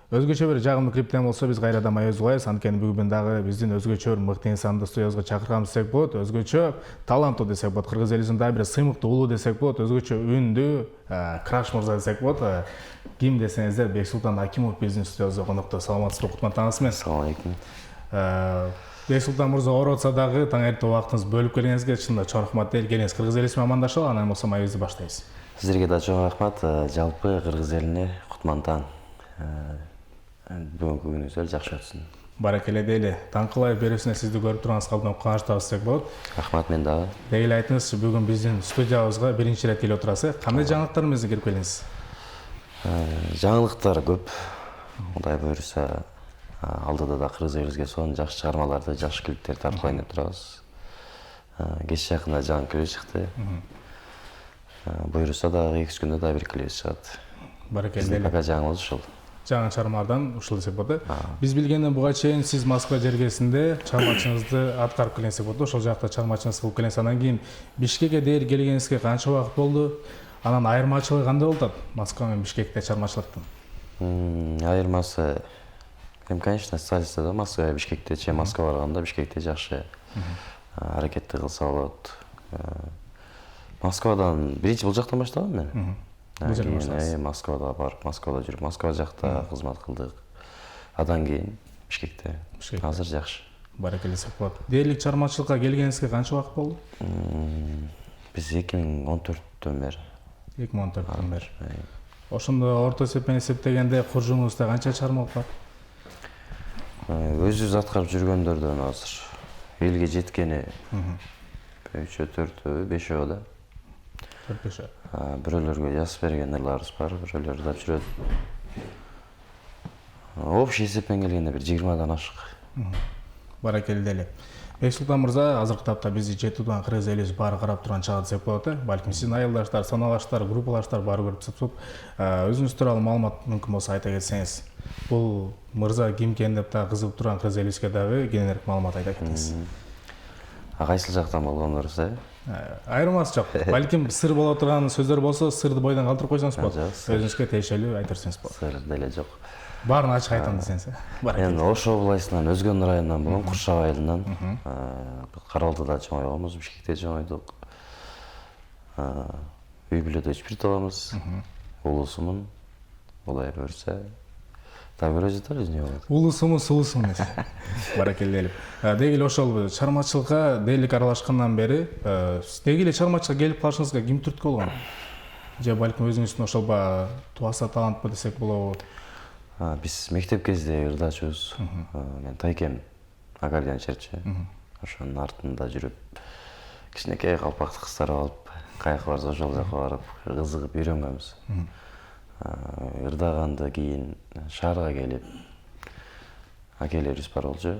Өзгөчө бир жагымдуу клиптен болсо биз кайрадан маек угайбыз. Анткени бүгүн дагы биздин өзгөчө бир мыкты инсанды студиябызга чакырганбыз десек болот. Өзгөчө таланттуу десек болот. Кыргыз элибиздин дагы бир сыймыктуу улуу десек болот. Өзгөчө үндүү краш мырза десек болот. Ким десеңиздер Бексултан Акимов биздин студиябызда конокто. Саламатсызбы Кутман таңыңыз менен. Assalamu alaikum. Бексултан мырза ооротса дагы таңертең убактыңызды бөлүп келгениңизге чынында чоң рахмат дейли. Келиңиз кыргыз эли менен амандашалы, анан болсо маегибизди баштайбыз. Сизерге да чоң рахмат. Жалпы кыргыз элине Кутман таң. Бүгүнкү күнүңүз жакшы өтсүн. Баракеле дейли. Таңкылай берүүсүнө сизди көрүп турганыбызга абдан кубанычтабыз десек болот. Рахмат, мен дагы. Дейли айтыңызчы, бүгүн биздин студиябызга биринчи ирет келип отурасыз. Кандай жаңылыктар менен кирип келдиңиз? Жаңылыктар көп. Кудай буйруса, алдыда да кыргыз элибизге сонун жакшы чыгармаларды, жакшы клиптерди тарткылайын деп турабыз. Кеч жакында жаңы клип чыкты. Буйруса дагы 2 күндө да бир клип чыгат. Баракеле. Пока жаңыбыз ушул. Жаңы чыгармалардан ушул десек болот. Биз билгенден буга чейин сиз Москва жергесинде чыгармачылыгыңызды аткарып келген десек болот. Ошол жакта чыгармачылыгыңыз кылып келесиз. Андан кийин Бишкекке дейли келгениңизге канча убакыт болду? Анан айырмачылыгы кандай болуп атат Москва менен Бишкекте чыгармачылыктын? Айырмасы конечно, столицада да, Москва, Бишкекте, Москва барганда Бишкекте жакшы аракетти кылса болот. Москвадан биринчи бул жактан баштагам мен. Москвада барып, Москвада жүрүп, Москва жакта кызмат кылдык. Андан кийин Бишкекте. Азыр жакшы. Баракеле десек болот. Дээрлик чыгармачылыкка келгениңизге канча убакыт болду? Биз 2014-төн бери. 2014-төн бери. Ошондо орто эсеппен эсептегенде куржуңузда канча чыгарма бар? Өзүбүз аткарып жүргөндөрдөн азыр элге жеткени 3-4, 5 да. 4-5. Бирөөлөргө жазып бергендерибиз бар, бирөөлөр да жүрөт. Общий эсеппен келгенде бир 20дан ашык. Баракеле дейли. Бексултан мырза, азыркы тапта бизди жети тууган кыргыз элибиз баары карап турган чагы десек болот. Балким сиздин айылдаштар, саналаштар, группалаштар баары көрүп жатып, өзүңүз тууралуу маалымат мүмкүн болсо айта кетсеңиз. Бул мырза ким экен деп дагы кызыгып турган кыргыз элибизге дагы кененирээк маалымат айта кетиңиз. Кайсыл жактан болгондорубуз, Айырмасы жок. Балким сыр боло турган сөздөр болсо, сырды бойдон калтырып койсоңуз болот. Өзүңүзгө тиешелүү айта берсеңиз болот. Сыр деле жок. Баарын ачык айтам десеңиз. Мен Ошо областынан, Өзгөн районунан болгон Куршак айылынан, Каралдыда чоңойгонбуз, Бишкекте чоңойдук. Үй бүлөдө 3 табамыз. Улуусумун. Кудай буйруса, так көрө жатар өзүнө болот. Улуусумун, сулуусумун. Баракеле. Дегиле ошол чыгармачылыкка дээрлик аралашкандан бери, дегиле чыгармачылыкка келип калышыңызга ким түрткү болгон? Же балким өзүңүздүн ошол туаса талантпы десек болобу? Биз мектеп кезде ырдачубуз. Мен тайкем аккордеон чертчү. Ошонун артында жүрүп, кичинекей калпактуу кыздар алып, каяка барса ошол жака барып, кызыгып үйрөнгөнбүз. Ырдагандан кийин шаарга келип, акелерибиз бар болчу.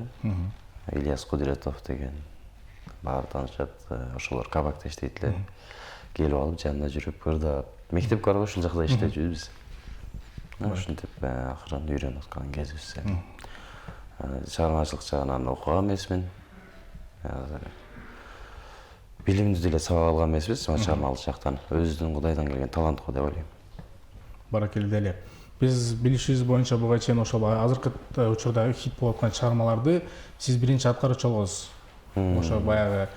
Ильяс Кудретов деген баары таанышат. Ошолор кабакта иштейт эле. Келип алып, жанында жүрүп, ырдап, мектепке барып ошол жакта иштечүбүз биз. Ушинтип акырын үйрөнүп аткан кезибиз. Чыгармачылык жагынан окуган эмесмин. Билимди деле сабак алган эмеспиз, чыгармалык жактан. Өзүбүздүн Кудайдан келген талант го деп ойлойм. Баракеле деле. Биз билишибиз боюнча буга чейин ошол азыркы учурдагы хит болуп аткан чыгармаларды сиз биринчи аткаруучу болгонсуз. Ошо баягы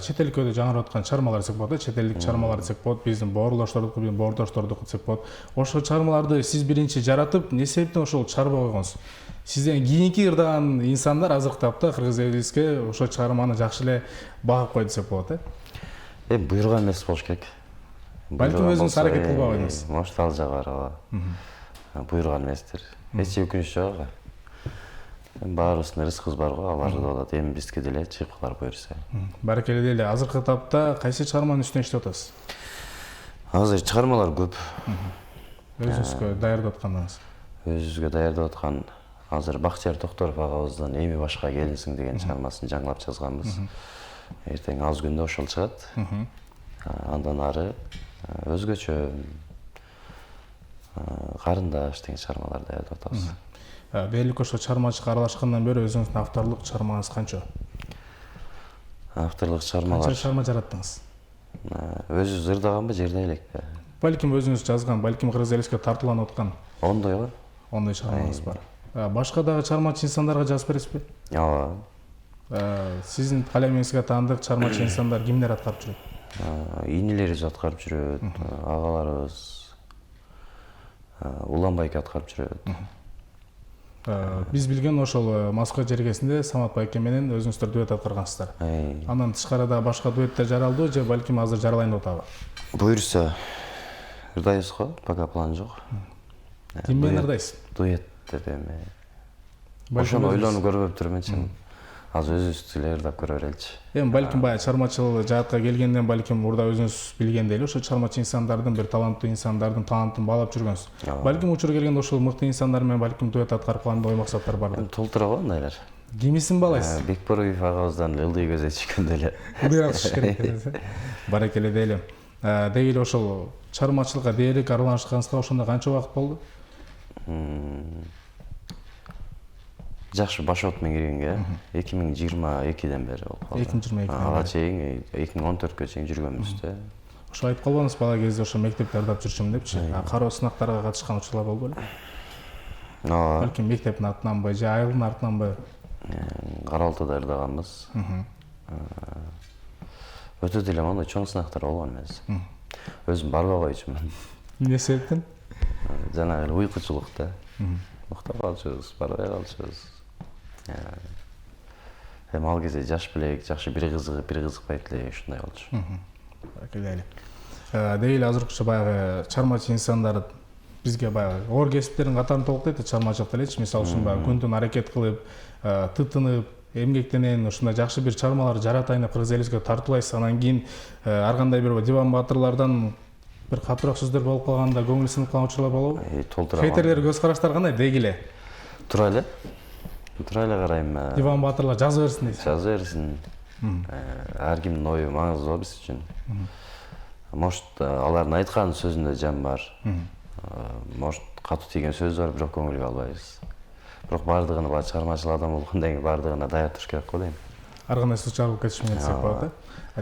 чет элге жаңырып аткан чыгармалар десек болот, чет элдик чыгармалар десек болот, биздин боордоштордуку, боордоштордуку десек болот. Ошол чыгармаларды сиз биринчи жаратып, эмне себептен ошол чыгарбай койгонсуз? Сизден кийинки ырдаган инсандар азыркы тапта кыргыз элибизге ошол чыгарманы жакшы эле багып койду десек болот, буйруган эмес болуш керек. Балким өзүңүз аракет кылбай койдуңуз. Может, ал жагы бар. Буйруган эместир. Эч өкүнүч жок. Баарыбыздын рызкыбыз бар го, алар да болот. Эми бизге деле чыгып калар буйруса. Баракеле деле. Азыркы тапта кайсы чыгарманын үстүнө иштеп атасыз? Азыр чыгармалар көп. Өзүңүзгө даярдап атканыңыз? Өзүбүзгө даярдап аткан азыр Бакчыяр Токторов агабыздын Эми башка келинсиң деген чыгармасын жаңылап жазганбыз. Эртең аз күндө ошол чыгат. Андан ары өзгөчө карындаш деген чыгармаларды даярдап атабыз. Дээрлик ошо чыгармачылыкка аралашкандан бери өзүңүздүн авторлук чыгармаңыз канча? Авторлук чыгармалар. Канча чыгарма жараттыңыз? Өзүбүз ырдаганбы, жерде элекпи? Балким өзүңүз жазган, балким кыргыз элибизге тартууланып аткан. Ондой го. Ондой чыгармаңыз бар. Башка дагы чыгармачы инсандарга жазып бересизби? Ооба. Сиздин калемиңизге таандык чыгармачы инсандар кимдер аткарып жүрөт? Инилерибиз аткарып жүрөт, агаларыбыз Уланбайке аткарып жүрөт. Биз билген ошол Москва жергесинде Самат байке менен өзүңүздөр дуэт аткаргансыздар. Андан тышкары да башка дуэттер жаралды же балким азыр жаралайын деп атабы? Буюрса ырдайбыз го, пока план жок. Ким менен ырдайсыз? Дуэт деп эми. Ошону ойлонуп көрбөптүрмүн чын. Азыр өзүбүз эле ырдап көрө береличи. Эми балким баягы чыгармачыл жаатка келгенден балким урда өзүңүз билгендей эле ошо чыгармачы инсандардын бир таланттуу инсандардын талантын баалап жүргөнсүз. Балким учур келгенде ошол мыкты инсандар менен балким дуэт аткарып калган ой максаттар бардыр. Толтура го андайлар. Кимисин баалайсыз? Бекбороев агабыздан ылдый көзө чыкканда эле. Ылдыйраак чыгыш керек. Баракелде дейли. Деги эле ошол чыгармачылыкка дээрлик аралашканыңызга ошондо канча убакыт болду? Жакшы башот менен киргенге 2022ден бери болуп калды. 2022. Ага чейин 2014кө чейин жүргөнбүз да. Ошо айтып калбаңыз бала кезде ошо мектепте ырдап жүрчүмүн депчи. Кароо сынактарга катышкан учурлар болду беле? Ооба. Балким мектептин артынанбы же айылдын артынанбы? Кара Алтайда ырдаганбыз. Өтө деле мондой чоң сынактар болгон эмес. Өзүм барбай койчумун. Эмне себептен? Жанагы эле уйкучулук да. Уктап калчубуз, барбай калчубуз. Эми ал кезде жаш белек, жакшы бири кызыгып, бири кызыкпайт эле ушундай болчу. Баракелде. Деги эле азыркыча баягы чыгармачы инсандар бизге баягы оор кесиптердин катарын толуктойт чыгармачылыкта элечи. Мисалы үчүн баягы күн түн аракет кылып, тытынып, эмгектенен ушундай жакшы бир чыгармалар жаратайын деп кыргыз элибизге тартуулайсыз. Анан кийин ар кандай бир диван баатырлардан бир катуураак сөздөр болуп калганда көңүл сынып калган учурлар болобу? Толтура. Хейтерлер көз караштары кандай? Деги эле. Тура эле карайм. Диван баатырлар жаза берсин дейсиз. Жаза берсин. Ар кимдин ою маңыздуу биз үчүн. Может, алардын айткан сөзүндө жан бар. Может, катуу тийген сөз бар, бирок көңүлгө албайбыз. Бирок баардыгына баягы чыгармачыл адам болгондон кийин баардыгына даяр туруш керек го дейм. Ар кандай сөз чыгарып кетиш менен десек болот да.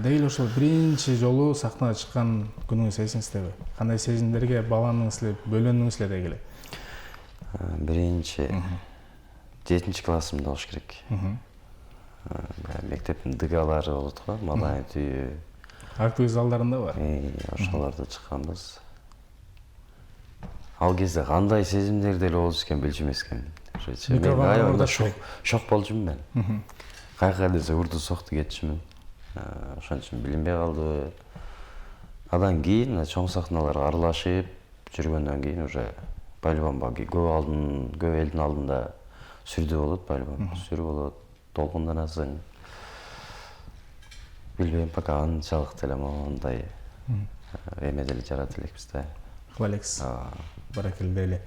Деги эле ошол биринчи жолу сахнага чыккан күнүңүз эсиңиздеби? Кандай сезимдерге баландыңыз эле, бөлөндүңүз эле деги эле? Биринчи 7-классымда болуш керек. Мектептин дыгалары болот го, маданият үйү. Актовый залдарында бар. Ошолордо чыкканбыз. Ал кезде кандай сезимдерде эле болчу экен билчү эмес экен. Мен аябай шок болчумун мен. Кайка десе урду сокту кетчүмүн. Ошон үчүн билинбей калдыбы. Андан кийин чоң сахналарга аралашып жүргөндөн кийин уже по-любому көп элдин алдында сүрдүү болот, по-любому. Сүрүү болот, толкунданасың. Билбейм, пока анчалык деле мондай эме деле жарата элекпиз да. Кыла элексиз. Баракелде эле.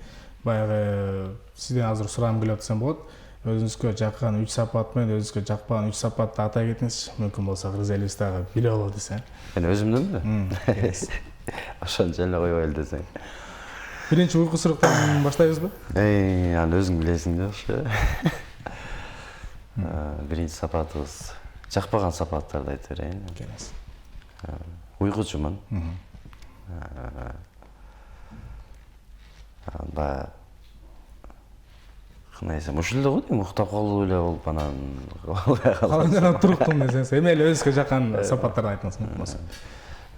Баягы сизден азыр сурагым келип атсам болот. Өзүңүзгө жаккан 3 сапат менен өзүңүзгө жакпаган 3 сапатты атай кетиңизчи. Мүмкүн болсо кыргыз элибиз дагы биле алат десе. Мен өзүмдүнбү? Ошончо эле койбойлу десең. Биринчи уйкусуруктан баштайбызбы? Аны өзүң билесиң да ошо. Биринчи сапатыбыз жакпаган сапаттарды айта берейин. Уйкучумун. Баягы кандай десем, ушул эле го дейм, уктап калуу эле болуп анан калган туруктум десеңиз, эми эле өзүңүзгө жаккан сапаттарды айтыңыз мүмкүн болсо.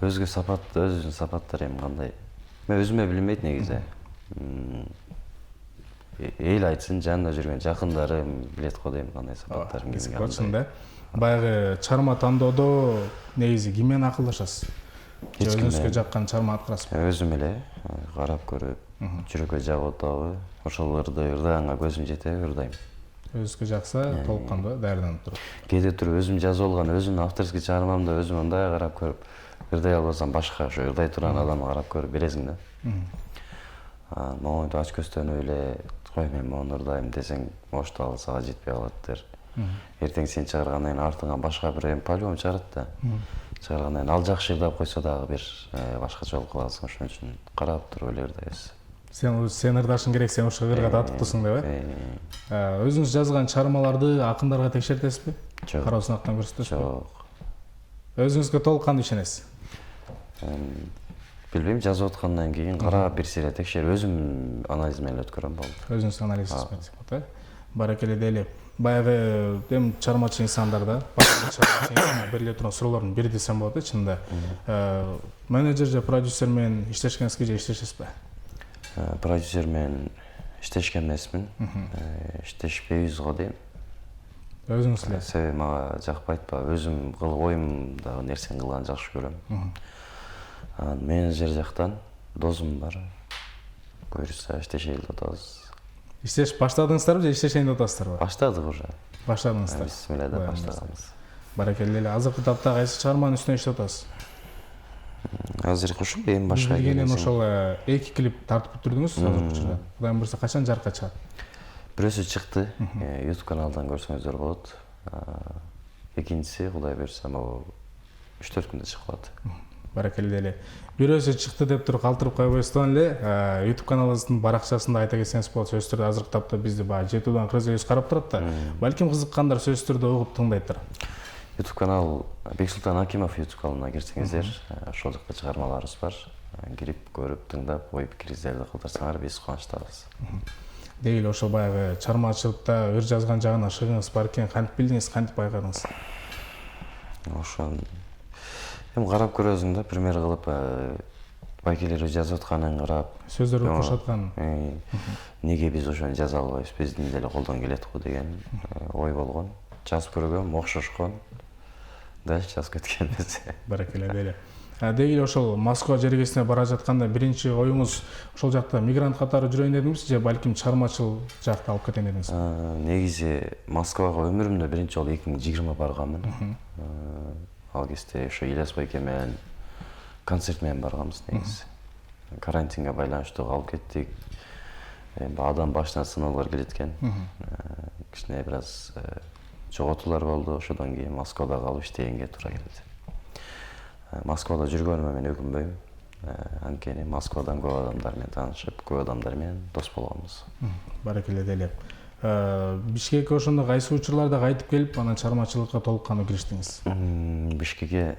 Өзүнүн сапаттары эми кандай? Мен өзүмө билинбейт негизи. Эл айтсын, жанында жүргөн жакындарым билет го дейм кандай сапаттарым кесип коечсуң да. Баягы чыгарма тандоодо негизи ким менен акылдашасыз? Өзүңүзгө жаккан чыгарма аткарасызбы? Өзүм эле карап көрүп, жүрөккө жагып атабы, ошол ырдаганга көзүм жетеби, ырдайм. Өзүңүзгө жакса, толккондо даярданып туруп. Кээде туруп өзүм жазып алган өзүмдүн авторский чыгармамды өзүм андай карап көрүп, ырдай албасам башка ошо ырдай турган адамга карап көрүп бересиң да. Моунтип ач көздөнүп эле, кой мен моуну ырдайм десең, может ал сага жетпей калат. Эртең сен чыгаргандан кийин артыңан башка бир эми по-любому чыгарат да. Чыгаргандан кийин ал жакшы ырдап койсо дагы бир башкача болуп каласың, ошон үчүн карап туруп эле ырдайбыз. Сен ырдашың керек, сен ошо ырга татыктуусуң деп Өзүңүз жазган чыгармаларды акындарга текшертесизби? Жок. Кароо сынактан көрсөтөсүзбү? Жок. Өзүңүзгө толук кандай ишенесиз? Билбейм, жазып аткандан кийин карап бир сыйра текшерип өзүм анализ менен өткөрөм болду. Өзүңүз анализ жасап атат. Баракелде деле. Баягы эми чармачы инсандарда, бир эле турган суроолордун бири десем болот чынында. Менеджер же продюсер менен иштешкенсизби же иштешесизби? Продюсер менен иштешкен эмесмин. Иштешпейбиз го дейм. Өзүңүз эле. Себеби мага жакпайт, өзүм кылып оюмдагы нерсени кылганды жакшы көрөм. Менеджер жактан досум бар. Буюрса иштешели деп атабыз. Иштеш баштадыңыздарбы же иштешейин деп атасыздарбы? Баштадык уже. Баштадыңыздар. Бисмилла деп баштаганбыз. Баракелде эле. Азыркы тапта кайсы чыгарманын үстүнө иштеп атасыз? Азыркы ушул эми башка Билгенен ошол 2 клип тартып бүтүрдүңүз азыркы учурда. Кудайым буйрса качан жарыкка чыгат? Бирөөсү чыкты. YouTube каналдан көрсөңүздөр болот. Экинчиси Кудай буйрса могу 3-4 күндө чыгып калат. Баракелде эле. Бирөөсү чыкты деп туруп калтырып койбойсуздан эле YouTube каналыбыздын баракчасында айта кетсеңиз болот. Сөзсүз түрдө азыркы тапта бизди баягы жетүүдөн кыргыз карап турат да. Балким кызыккандар сөзсүз түрдө угуп тыңдайттыр. YouTube канал Бексултан Акимов YouTube каналына кирсеңиздер, ошол жакта чыгармаларыбыз бар. Кирип, көрүп, тыңдап, ой пикириңиздерди калтырсаңар биз кубанычтабыз. Деги ошол баягы чыгармачылыкта ыр жазган жагына шыгыңыз бар экен. Кантип билдиңиз, кантип байкадыңыз? Ошон эми карап көрөсүң да, пример кылып байкелер жазып атканын карап, Сөздөрү кошоткан. неге биз ошону жаза албайбыз, биздин деле колдон келет го деген ой болгон. Жазып көргөм, окшошкон. Дальше жазып кеткенбиз. Баракелде эле. Деги ошол Москва жергесине бара жатканда биринчи оюңуз ошол жакта мигрант катары жүрөйүн дедиңизби же балким чыгармачыл жакта алып кетейин дедиңизби? Негизи Москвага өмүрүмдө биринчи жолу 2020 барганмын. Ал кезде ошо Ильяс байке менен концерт менен барганбыз негизи. Карантинге байланыштуу калып кеттик. Адам башына сыноолор келет экен. Кичине бир аз жоготуулар болду. Ошодон кийин Москвада калып иштегенге туура келди. Москвада жүргөнүмө мен өкүнбөйм. Анткени Москвадан көп адамдар менен таанышып, көп адамдар менен дос болгонбуз. Баракелде эле. Бишкекке ошондо кайсы учурларда кайтып келип, анан чыгармачылыкка толук кандуу кириштиңиз? Бишкекке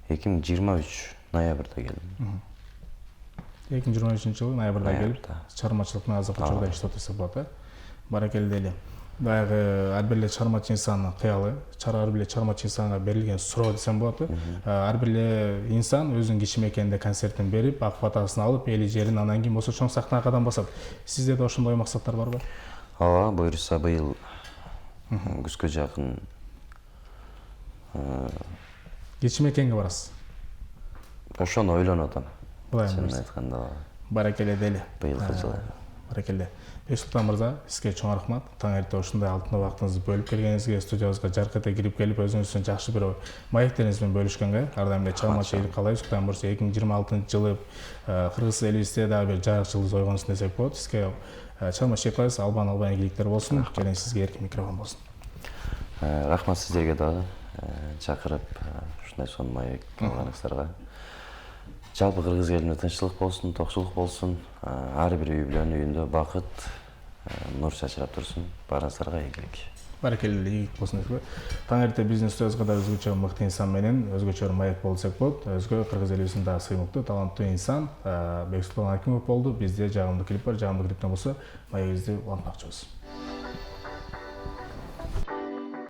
2023 ноябрда келдим. 2023-жылы ноябрда келип, чыгармачылык менен азыркы учурда иштеп атасыз болот. Баракелде эле. Баягы ар бир эле чыгармачы инсандын кыялы, ар бир эле чыгармачы инсанга берилген суроо десем болот. Ар бир эле инсан өзүнүн кичи мекенинде концертин берип, ак батасын алып, эли жерин анан кийин болсо чоң сахнага кадам басат. Сизде да ошондой максаттар барбы? Ооба, буюрса быйыл күзгө жакын Кичи мекенге барасыз. Ошону ойлонуп атам. Чынын айтканда, баракелде эле. быйылкы жылы. Баракелде. Бексултан мырза, сизге чоң рахмат. Таң эрте ушундай алтын убактыңызды бөлүп келгениңизге, студиябызга жаркыта кирип келип, өзүңүздүн жакшы бир маектериңиз менен бөлүшкөнгө ар дайым эле чыгармачы ийгилик каалайбыз. Кудайым буйрса 2026-жылы кыргыз элибизде дагы бир жарык жылдыз ойгонсун десек болот. Сизге чыгармачы кылабыз. Албан ийгиликтер болсун. Келин сизге эркин микрофон болсун. Рахмат сиздерге дагы чакырып ушундай сонун маек кылганыңыздарга. Жалпы кыргыз элине тынччылык болсун, токчулук болсун. Ар бир үй бүлөнүн үйүндө бакыт, нур чачырап турсун. Баарыңыздарга ийгилик. Баракелде ийгилик болсун десек. Таң эрте биздин студиябызга да өзгөчө мыкты инсан менен өзгөчө бир маек болду десек болот. Өзгө кыргыз элибиздин дагы сыймыктуу, таланттуу инсан Бексултан Акимов болду. Бизде жагымдуу клип бар. Жагымдуу клиптен болсо маегибизди улантмакчыбыз.